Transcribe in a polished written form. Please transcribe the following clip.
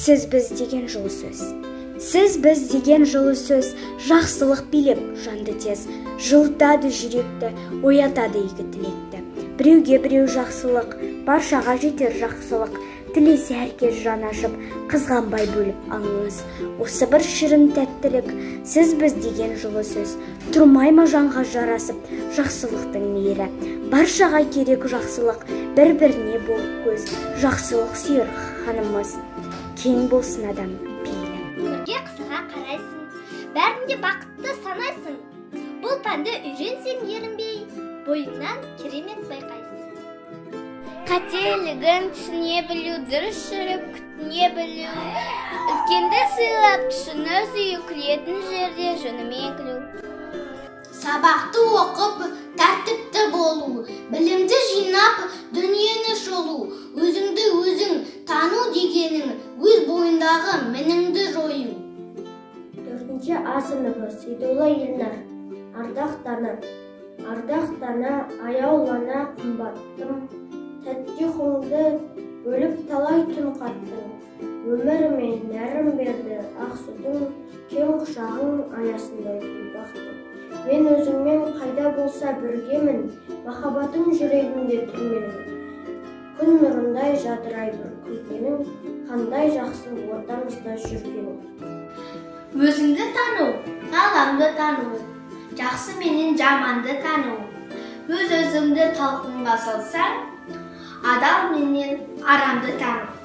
Сіз біз деген жылы сөз. Сіз біз деген жылы сөз, жақсылық билеп жанды тез, жылытады жүректі, оятады игі тілекті. Біреуге біреу жақсылық, баршаға жетер жақсылық, тілесе әркез жан ашып, қызғанбай бөліп алыңыз. Осы бір шырын тәттілік, сіз біз деген жылы сөз, тұрмай ма жанға жарасып, жақсылықтың мейірі. Баршаға керек жақсылық, бір-біріне болып көз, жақсылық сүйер ханымыз. Кең болсын адам пейілі. Өмірге қысыға қарайсың, бәрінде бақытты санайсың. Бұл пәнді үйренсең ерінбей, бойыңнан керемет байқайсың. Қателігін түсіне білу, дұрыс жүріп күтіне білу, үлкенді сыйлап түсіні сүйу, күлетін жерде жөнімен күлу. Сабақты оқып, тәртіпті болу, білімді жинап, дүниені шолу, өзіңді өзің тану дегенің, өз бойындағы мініңді жою. 4-ші А сыныбы Сейдолла Елнар. Ардақтана, аяулана қымбаттым, тәтті құңды бөліп талай түн қаттың. Өміріме нәрім берді ақ сүтің, кең құшағың аясында гүл бақтың. Мен өзіңмен қайда болса біргемін, махаббатың жүрегімде түрменің. Күн нұрындай жадырай бір күлгенің, қандай жақсы ортамызда жүргенің. Өзіңді тану, ғаламды тану, жақсы менен жаманды тану. Өз-өзіңді талқынға салсаң, адал менен арамды тану.